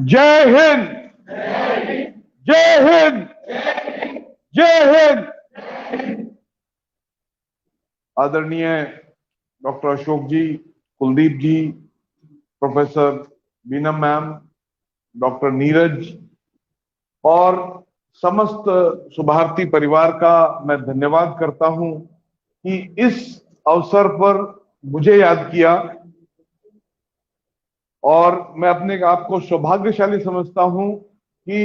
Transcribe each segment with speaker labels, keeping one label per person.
Speaker 1: जय हिंद, जय हिंद, जय हिंद। आदरणीय डॉक्टर अशोक जी, कुलदीप जी, प्रोफेसर बीनम मैम, डॉक्टर नीरज और समस्त सुभारती परिवार का मैं धन्यवाद करता हूं कि इस अवसर पर मुझे याद किया और मैं अपने आप को सौभाग्यशाली समझता हूं कि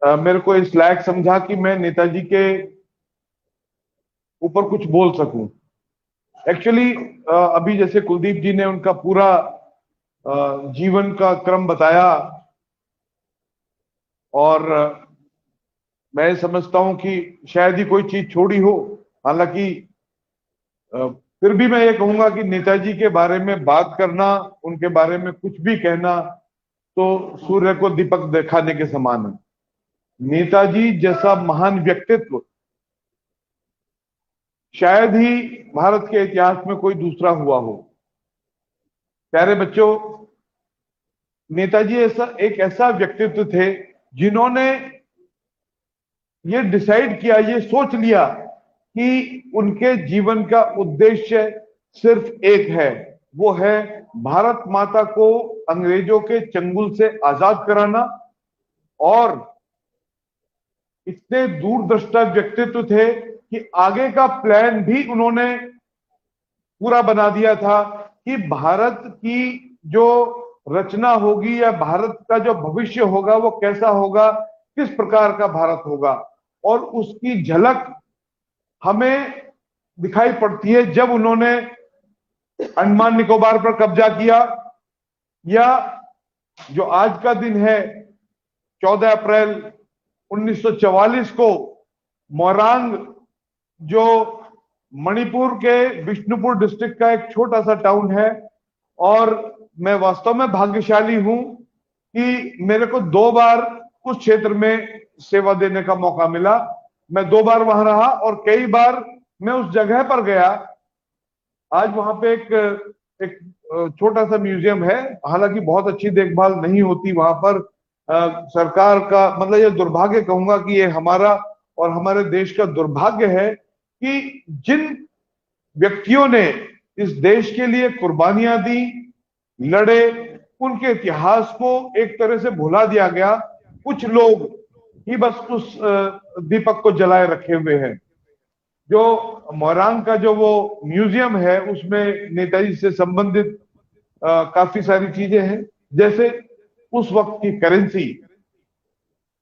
Speaker 1: मेरे को इस लायक समझा कि मैं नेताजी के ऊपर कुछ बोल सकूं। एक्चुअली अभी जैसे कुलदीप जी ने उनका पूरा जीवन का क्रम बताया और मैं समझता हूं कि शायद ही कोई चीज छोड़ी हो। हालांकि फिर भी मैं ये कहूंगा कि नेताजी के बारे में बात करना, उनके बारे में कुछ भी कहना तो सूर्य को दीपक दिखाने के समान है। नेताजी जैसा महान व्यक्तित्व शायद ही भारत के इतिहास में कोई दूसरा हुआ हो। प्यारे बच्चों, नेताजी एक ऐसा व्यक्तित्व थे जिन्होंने ये डिसाइड किया, ये सोच लिया कि उनके जीवन का उद्देश्य सिर्फ एक है, वो है भारत माता को अंग्रेजों के चंगुल से आजाद कराना। और इतने दूरदृष्टा व्यक्तित्व थे कि आगे का प्लान भी उन्होंने पूरा बना दिया था कि भारत की जो रचना होगी या भारत का जो भविष्य होगा वो कैसा होगा, किस प्रकार का भारत होगा। और उसकी झलक हमें दिखाई पड़ती है जब उन्होंने अंडमान निकोबार पर कब्जा किया, या जो आज का दिन है 14 अप्रैल 1944 को मोइरांग, जो मणिपुर के बिष्णुपुर डिस्ट्रिक्ट का एक छोटा सा टाउन है। और मैं वास्तव में भाग्यशाली हूं कि मेरे को 2 बार उस क्षेत्र में सेवा देने का मौका मिला। मैं 2 बार वहां रहा और कई बार मैं उस जगह पर गया। आज वहां पे एक छोटा सा म्यूजियम है, हालांकि बहुत अच्छी देखभाल नहीं होती वहां पर। सरकार का मतलब ये दुर्भाग्य कहूंगा कि ये हमारा और हमारे देश का दुर्भाग्य है कि जिन व्यक्तियों ने इस देश के लिए कुर्बानियां दी, लड़े, उनके इतिहास को एक तरह से भुला दिया गया। कुछ लोग ही बस उस दीपक को जलाए रखे हुए हैं। जो मोइरांग का जो वो म्यूजियम है उसमें नेताजी से संबंधित काफी सारी चीजें हैं, जैसे उस वक्त की करेंसी।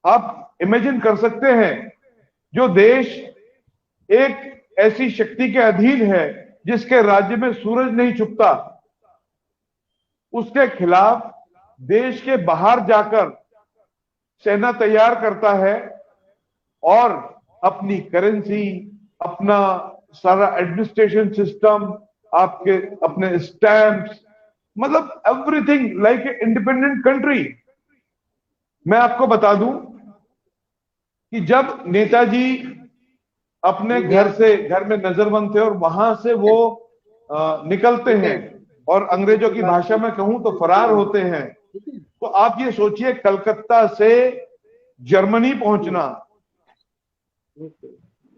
Speaker 1: आप इमेजिन कर सकते हैं, जो देश एक ऐसी शक्ति के अधीन है जिसके राज्य में सूरज नहीं छुपता, उसके खिलाफ देश के बाहर जाकर सेना तैयार करता है और अपनी करेंसी, अपना सारा एडमिनिस्ट्रेशन सिस्टम, आपके अपने स्टैम्प्स, मतलब everything like a independent country. मैं आपको बता दूं कि जब नेताजी अपने घर में नजरबंद थे और वहां से वो निकलते हैं और अंग्रेजों की भाषा में कहूं तो फरार होते हैं, तो आप ये सोचिए कलकत्ता से जर्मनी पहुंचना।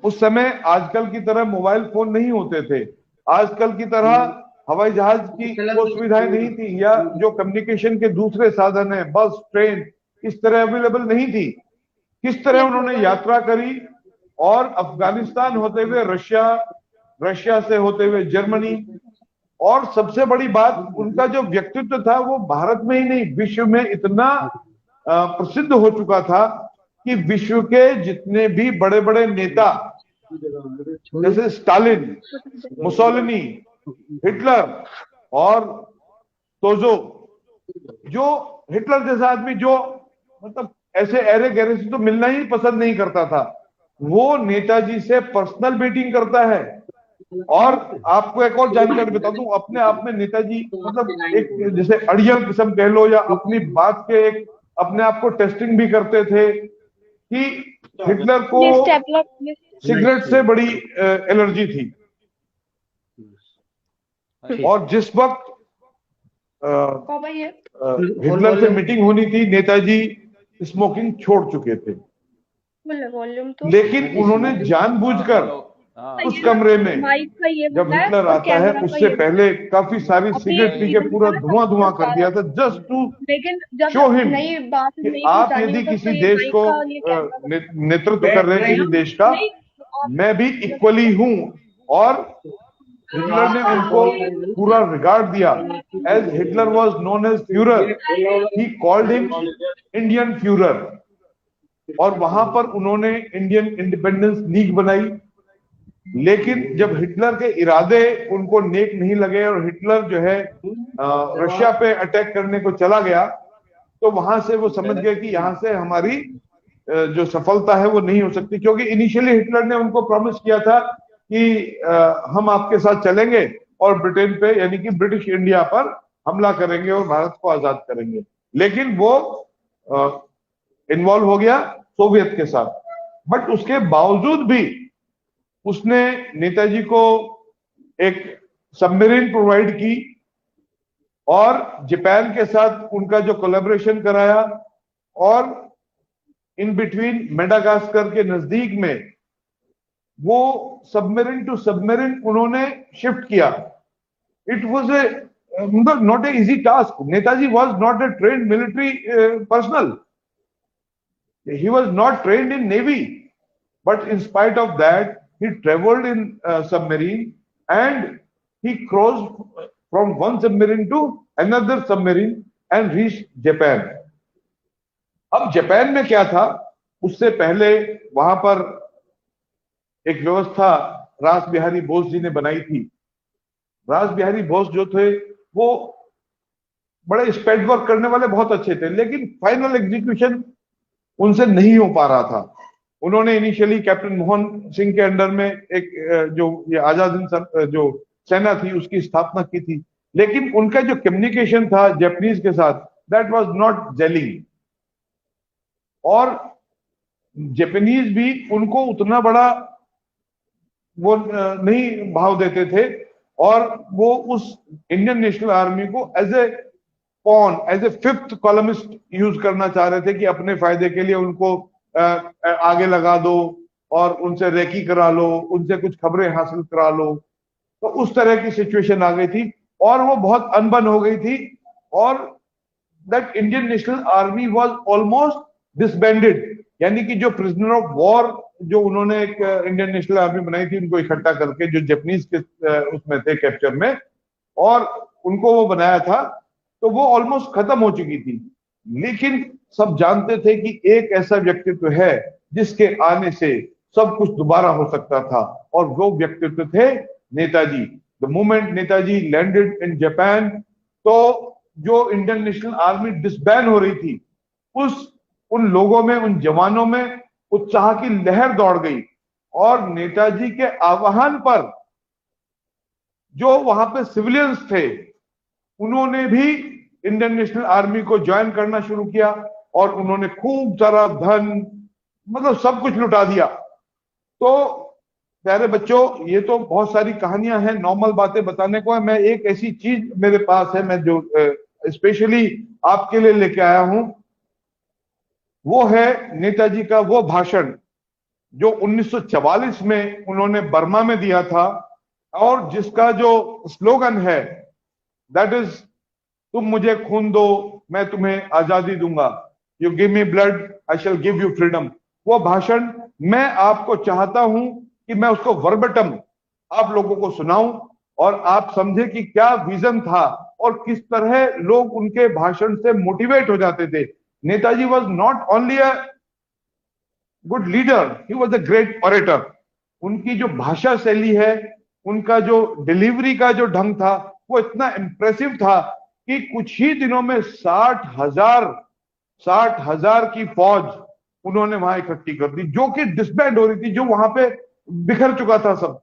Speaker 1: उस समय आजकल की तरह मोबाइल फोन नहीं होते थे, आजकल की तरह हवाई जहाज की वो सुविधाएं नहीं थी, या जो कम्युनिकेशन के दूसरे साधन है बस, ट्रेन, इस तरह अवेलेबल नहीं थी। किस तरह उन्होंने यात्रा करी और अफगानिस्तान होते हुए रशिया, रशिया से होते हुए जर्मनी। और सबसे बड़ी बात, उनका जो व्यक्तित्व था वो भारत में ही नहीं विश्व में इतना प्रसिद्ध हो चुका था कि विश्व के जितने भी बड़े बड़े नेता, जैसे स्टालिन, मुसोलिनी, हिटलर और तोजो, जो हिटलर जैसा आदमी जो मतलब ऐसे अरे गहरे से तो मिलना ही पसंद नहीं करता था, वो नेताजी से पर्सनल मीटिंग करता है। और आपको एक और जानकारी बता दूं, अपने आप में नेताजी मतलब एक जैसे अड़ियल किस्म कह लो, या अपनी बात के एक अपने आप को टेस्टिंग भी करते थे कि हिटलर को सिगरेट से बड़ी एलर्जी थी। और जिस वक्त हिटलर से मीटिंग होनी थी, नेताजी स्मोकिंग छोड़ चुके थे, लेकिन उन्होंने जानबूझकर उस कमरे में जब हिटलर आता है उससे पहले काफी सारी सिगरेट पी के पूरा धुआं धुआं कर दिया था, जस्ट टू शो हिम कि आप यदि किसी देश को नेतृत्व कर रहे हैं किसी देश का, मैं भी इक्वली हूं। और हिटलर ने उनको पूरा रिगार्ड दिया, as Hitler was known as fuhrer, he called him Indian fuhrer. और वहां पर उन्होंने इंडियन इंडिपेंडेंस लीग बनाई, लेकिन जब हिटलर के इरादे उनको नेक नहीं लगे और हिटलर जो है रशिया पे अटैक करने को चला गया, तो वहां से वो समझ गए कि यहां से हमारी जो सफलता है वो नहीं हो सकती, क्योंकि इनिशियली हिटलर ने उनको प्रॉमिस किया था कि हम आपके साथ चलेंगे और ब्रिटेन पे यानी कि ब्रिटिश इंडिया पर हमला करेंगे और भारत को आजाद करेंगे, लेकिन वो इन्वॉल्व हो गया सोवियत के साथ। बट उसके बावजूद भी उसने नेताजी को एक सबमरीन प्रोवाइड की और जापान के साथ उनका जो कोलैबोरेशन कराया, और इन बिटवीन मेडागास्कर के नजदीक में वो सबमरीन टू सबमरीन उन्होंने शिफ्ट किया। It was a not a easy task. Netaji was not a trained military personnel, he was not trained in navy, but in spite of that he traveled in submarine and he crossed from one submarine to another submarine and reached Japan. अब Japan में क्या था, उससे पहले वहां पर एक व्यवस्था रास बिहारी बोस जी ने बनाई थी। रास बिहारी बोस जो थे वो बड़े स्पेड वर्क करने वाले बहुत अच्छे थे, लेकिन फाइनल एग्जीक्यूशन उनसे नहीं हो पा रहा था। उन्होंने इनिशियली कैप्टन मोहन सिंह के अंडर में एक जो ये आजाद हिंद जो सेना थी उसकी स्थापना की थी, लेकिन उनका जो कम्युनिकेशन था जापानीज के साथ, दैट वाज नॉट जेलिंग, और जापानीज भी उनको उतना बड़ा वो नहीं भाव देते थे, और वो उस इंडियन नेशनल आर्मी को as a pawn, as a fifth columnist use करना चाह रहे थे कि अपने फायदे के लिए उनको आगे लगा दो और उनसे रेकी करा लो, उनसे कुछ खबरें हासिल करा लो। तो उस तरह की सिचुएशन आ गई थी और वो बहुत अनबन हो गई थी, और that Indian National army was almost disbanded, यानी कि जो प्रिजनर ऑफ वॉर जो उन्होंने एक इंडियन नेशनल आर्मी बनाई थी उनको इकट्ठा करके, जो जापानीज के उसमें थे कैप्चर में, और उनको वो बनाया था, तो वो ऑलमोस्ट खत्म हो चुकी थी। लेकिन सब जानते थे कि एक ऐसा व्यक्तित्व है जिसके आने से सब कुछ दोबारा हो सकता था, और वो व्यक्तित्व थे Netaji. The moment Netaji landed in Japan, तो जो इंडियन नेशनल आर्मी डिसबैंड हो रही थी, उन लोगों में, उन जवानों में उत्साह की लहर दौड़ गई, और नेताजी के आह्वान पर जो वहां पे सिविलियंस थे उन्होंने भी इंडियन नेशनल आर्मी को ज्वाइन करना शुरू किया, और उन्होंने खूब सारा धन, मतलब सब कुछ लुटा दिया। तो प्यारे बच्चों, ये तो बहुत सारी कहानियां हैं, नॉर्मल बातें बताने को है। मैं एक ऐसी चीज मेरे पास है, मैं जो स्पेशली आपके लिए लेके आया हूं, वो है नेताजी का वो भाषण जो 1944 में उन्होंने बर्मा में दिया था, और जिसका जो स्लोगन है दैट इज, तुम मुझे खून दो मैं तुम्हें आजादी दूंगा, you give me blood I shell give you freedom. वो भाषण मैं आपको चाहता हूं कि मैं उसको वर्बटम आप लोगों को सुनाऊं, और आप समझे कि क्या विजन था और किस तरह लोग उनके भाषण से मोटिवेट हो जाते थे। Netaji was not only a good leader, he was a great orator. उनकी जो भाषा शैली है, उनका जो डिलीवरी का जो ढंग था, वो इतना इंप्रेसिव था कि कुछ ही दिनों में 60,000 की फौज उन्होंने वहां इकट्ठी कर दी, जो कि डिसबैंड हो रही थी, जो वहां पे बिखर चुका था सब।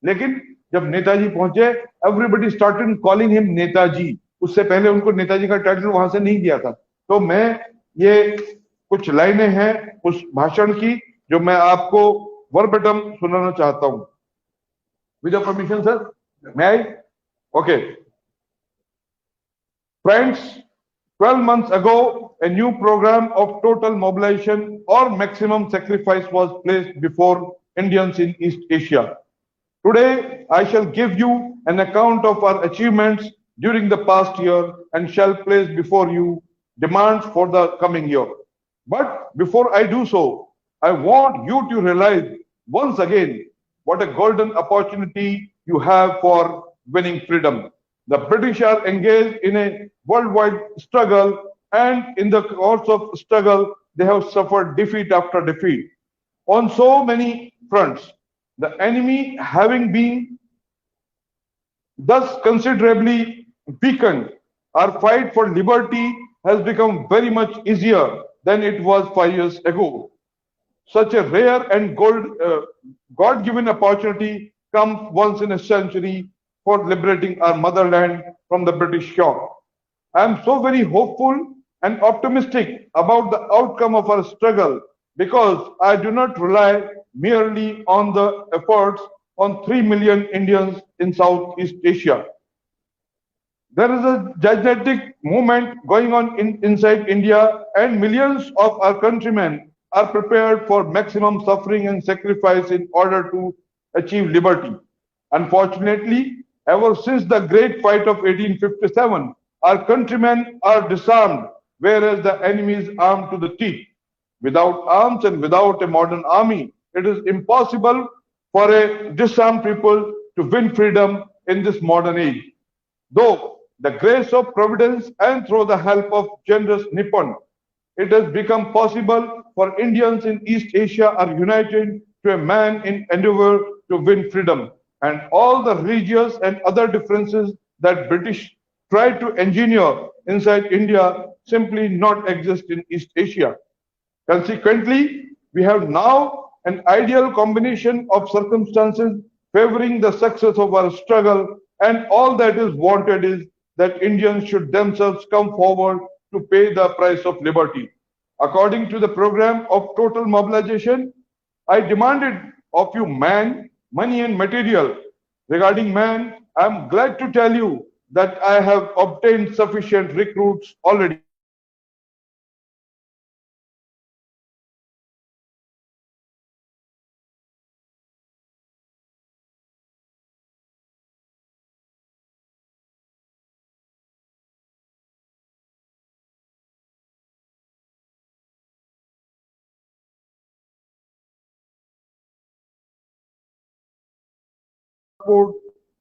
Speaker 1: लेकिन जब नेताजी पहुंचे, everybody started calling him Netaji. उससे पहले उनको नेताजी का टाइटल वहां से नहीं दिया था। तो मैं ये कुछ लाइनें हैं उस भाषण की जो मैं आपको वर्बटम सुनाना चाहता हूं, विद योर परमिशन सर, मैं आई? Okay. Friends, 12 months ago, a new program of total mobilization or maximum sacrifice was placed before Indians in East Asia. Today, I shall give you an account of our achievements during the past year and shall place before you demands for the coming year. But before I do so, I want you to realize once again what a golden opportunity you have for winning freedom. The British are engaged in a worldwide struggle, and in the course of struggle, they have suffered defeat after defeat on so many fronts. The enemy having been thus considerably weakened, our fight for liberty has become very much easier than it was 5 years ago. Such a rare and God-given opportunity comes once in a century for liberating our motherland from the British yoke. I am so very hopeful and optimistic about the outcome of our struggle because I do not rely merely on the efforts on 3 million Indians in Southeast Asia. There is a gigantic movement going on inside India, and millions of our countrymen are prepared for maximum suffering and sacrifice in order to achieve liberty. Unfortunately, ever since the great fight of 1857, our countrymen are disarmed, whereas the enemy is armed to the teeth. Without arms and without a modern army, it is impossible for a disarmed people to win freedom in this modern age. Though the grace of providence and through the help of generous Nippon, it has become possible for Indians in East Asia are united to a man in endeavor to win freedom. And all the religious and other differences that British tried to engineer inside India simply not exist in East Asia. Consequently, we have now an ideal combination of circumstances favoring the success of our struggle, and all that is wanted is that Indians should themselves come forward to pay the price of liberty. According to the program of total mobilization, I demanded of you man, money and material. Regarding man, I am glad to tell you that I have obtained sufficient recruits already. Transport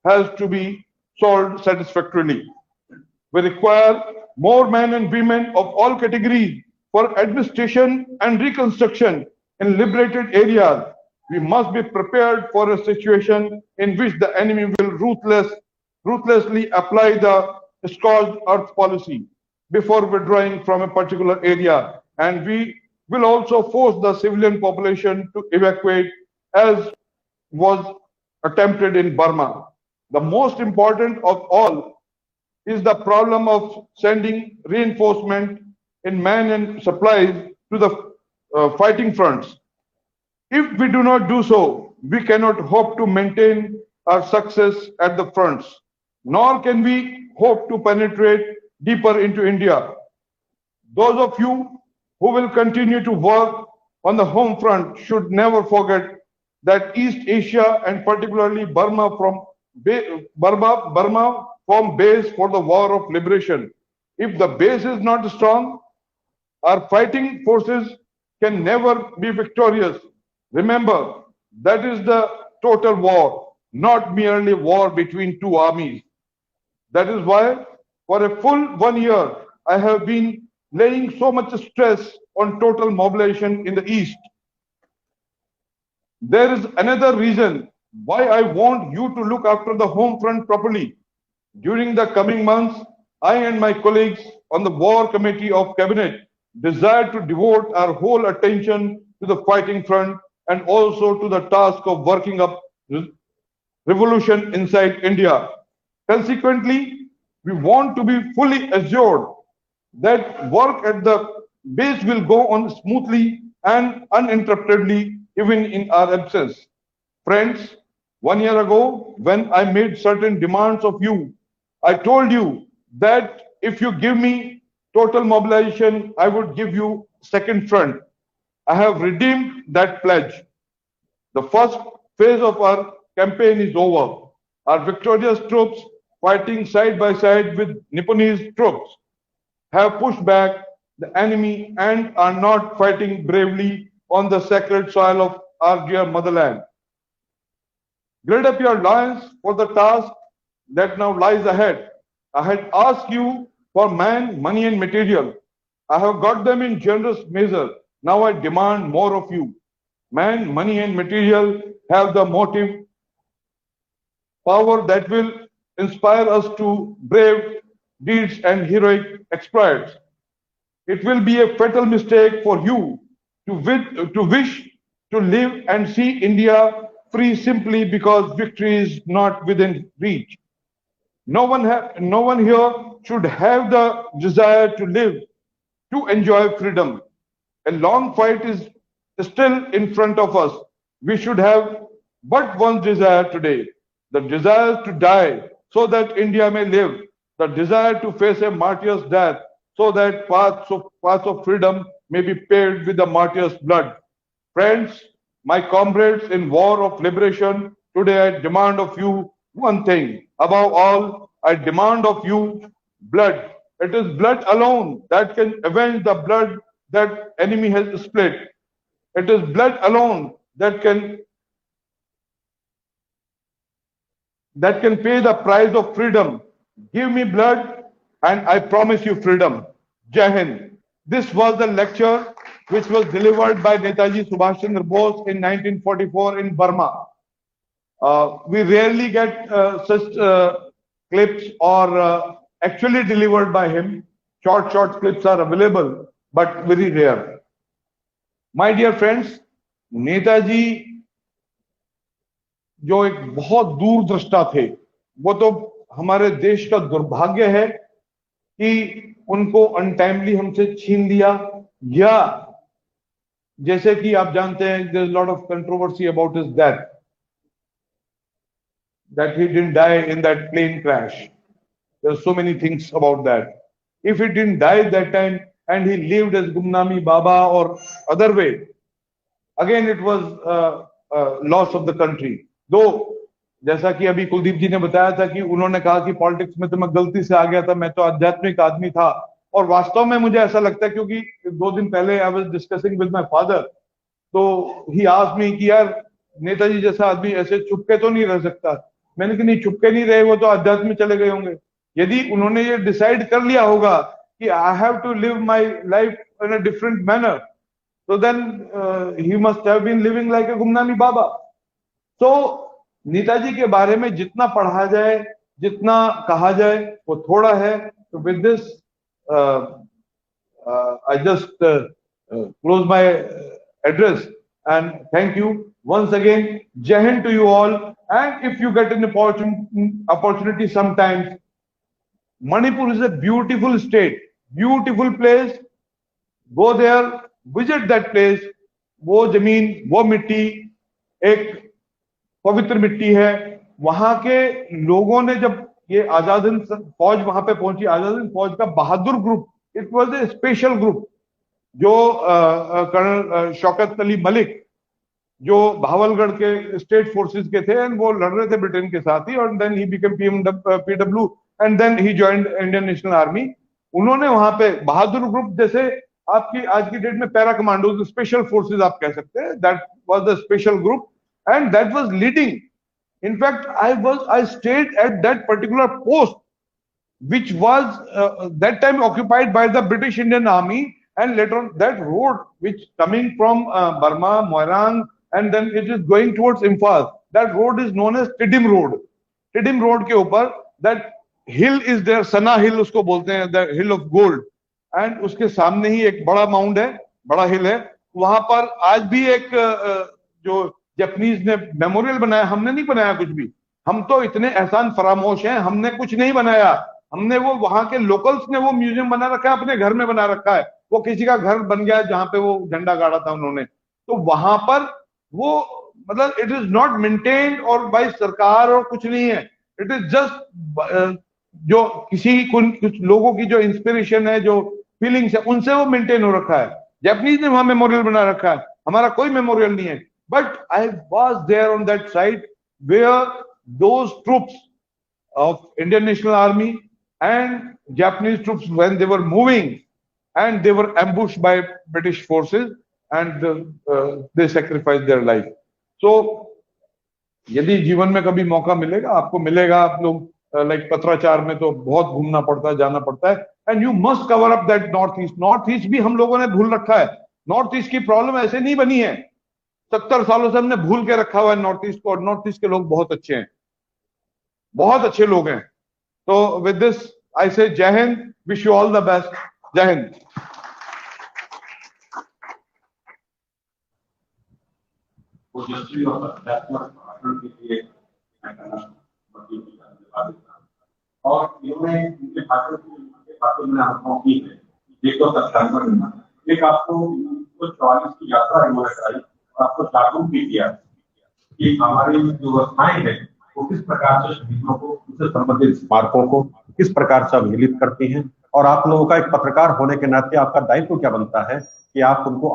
Speaker 1: has to be solved satisfactorily. We require more men and women of all categories for administration and reconstruction in liberated areas. We must be prepared for a situation in which the enemy will ruthlessly apply the scorched earth policy before withdrawing from a particular area. And we will also force the civilian population to evacuate as was attempted in Burma. The most important of all is the problem of sending reinforcement in man and supplies to the fighting fronts. If we do not do so, we cannot hope to maintain our success at the fronts, nor can we hope to penetrate deeper into India. Those of you who will continue to work on the home front should never forget that East Asia and particularly Burma form base for the war of liberation. If the base is not strong, our fighting forces can never be victorious. Remember, that is the total war, not merely war between two armies. That is why, for a full 1 year, I have been laying so much stress on total mobilization in the East. There is another reason why I want you to look after the home front properly. During the coming months, I and my colleagues on the War Committee of Cabinet desire to devote our whole attention to the fighting front and also to the task of working up revolution inside India. Consequently, we want to be fully assured that work at the base will go on smoothly and uninterruptedly even in our absence. Friends, 1 year ago, when I made certain demands of you, I told you that If you give me total mobilization, I would give you second front. I have redeemed that pledge. The first phase of our campaign is over. Our victorious troops, fighting side by side with Nipponese troops, have pushed back the enemy and are not fighting bravely on the sacred soil of our dear motherland. Gird up your loins for the task that now lies ahead. I had asked you for man, money, and material. I have got them in generous measure. Now I demand more of you. Man, money, and material have the motive power that will inspire us to brave deeds and heroic exploits. It will be a fatal mistake for you to wish to live and see India free simply because victory is not within reach. No one here should have the desire to live, to enjoy freedom. A long fight is still in front of us. We should have but one desire today, the desire to die so that India may live, the desire to face a martyr's death so that paths of freedom may be paved with the martyr's blood. Friends, my comrades in war of liberation, today I demand of you one thing. Above all, I demand of you blood. It is blood alone that can avenge the blood that enemy has split. It is blood alone that can pay the price of freedom. Give me blood and I promise you freedom. Jai Hind. This was the lecture which was delivered by Netaji Subhash Chandra Bose in 1944 in Burma. We rarely get such clips or actually delivered by him. Short clips are available, but very rare. My dear friends, Netaji जो एक बहुत दूरदृष्टा थे, वो तो हमारे देश का दुर्भाग्य है कि उनको अनटाइमली हमसे छीन लिया, या जैसे कि आप जानते हैं there is lot of controversy about his death, that he didn't die in that plane crash. There's so many things about that. If he didn't die at that time and he lived as Gumnami Baba or other way, again it was loss of the country. Though जैसा कि अभी कुलदीप जी ने बताया था कि उन्होंने कहा कि पॉलिटिक्स में तो मैं गलती से आ गया था, मैं तो आध्यात्मिक आदमी था, और वास्तव में मुझे ऐसा लगता है क्योंकि 2 दिन पहले I was discussing with my father, तो ही आस्क्ड मी कि यार नेताजी जैसा आदमी ऐसे चुपके तो नहीं रह सकता। मैंने कहा नहीं, चुपके नहीं रहे, वो तो अध्यात्म में चले गए होंगे। यदि उन्होंने ये डिसाइड कर लिया होगा कि I have to live my life in a different manner, तो then he must have been living like a Gumnami Baba. तो नेताजी के बारे में जितना पढ़ा जाए, जितना कहा जाए, वो थोड़ा है। तो with this I just close my address and thank you once again. Jai Hind to you all. And if you get an opportunity sometimes, Manipur is a beautiful state, beautiful place. Go there, visit that place. वो जमीन, वो मिट्टी एक पवित्र मिट्टी है। वहां के लोगों ने जब ये आजाद हिंद फौज वहां पे पहुंची, आजाद हिंद फौज का Bahadur group, it was a special group, जो कर्नल शौकत अली मलिक जो भावलगढ़ के स्टेट फोर्सेस के थे, एंड वो लड़ रहे थे ब्रिटेन के साथ ही, और then he become PW and then he joined Indian National Army. उन्होंने वहां पे बहादुर ग्रुप, जैसे आपकी आज की डेट में पैरा कमांडोज, स्पेशल फोर्सेस आप कह सकते हैं, that was the special group and that was leading. In fact I stayed at that particular post which was that time occupied by the British Indian Army, and later on that road which coming from Burma, Moirang, and then it is going towards Imphal, that road is known as Tidim Road. Tidim Road के ऊपर that hill is there, Sana Hill उसको बोलते हैं, the hill of gold, and उसके सामने ही एक बड़ा mount है, बड़ा हिल है। वहां पर आज भी एक जो जापानीज ने मेमोरियल बनाया, हमने नहीं बनाया कुछ भी, हम तो इतने एहसान फरामोश हैं, हमने कुछ नहीं बनाया, हमने वो वहां के लोकल्स ने वो म्यूजियम बना रखा है, अपने घर में बना रखा है, वो किसी का घर बन गया जहां पे वो झंडा गाड़ा था उन्होंने। तो वहां पर वो मतलब इट इज नॉट मेंटेन्ड और बाय सरकार और कुछ नहीं है, इट इज जस्ट जो कुछ लोगों की जो इंस्पिरेशन है, जो फीलिंग्स है, उनसे वो मेंटेन हो रखा है। जापानीज ने वहां मेमोरियल बना रखा है, हमारा कोई मेमोरियल नहीं है। But I was there on that side where those troops of Indian National Army and Japanese troops, when they were moving and they were ambushed by British forces, and they sacrificed their life. So यदि जीवन में कभी मौका मिलेगा, आपको मिलेगा, आप लोग लाइक पत्राचार में तो बहुत घूमना पड़ता है, जाना पड़ता है, and you must cover up that north east. North east भी हम लोगों ने भूल रखा है। नॉर्थ ईस्ट की प्रॉब्लम ऐसे नहीं बनी है, 70 सालों से हमने भूल के रखा हुआ है नॉर्थ ईस्ट को, और नॉर्थ ईस्ट के लोग बहुत अच्छे हैं, बहुत अच्छे लोग हैं। तो विद दिस आई से जय Hind, wish you all the best, जय हिंद।
Speaker 2: ओजस्वी और सकारात्मक भाषण के लिए और इन्होंने उनके भाषण के बातों में अनुभव की है, ये तो सकारात्मक। एक आपको 1944 की यात्रा इन्होंने कराई, आपको जागरूक भी किया कि हमारी जो व्यवस्थाएं हैं वो किस प्रकार से शहीदों को, उनसे संबंधित स्मारकों को किस प्रकार से अवहेलित करती हैं, और आप लोगों का एक पत्रकार होने के नाते आपका दायित्व क्या बनता है कि आप उनको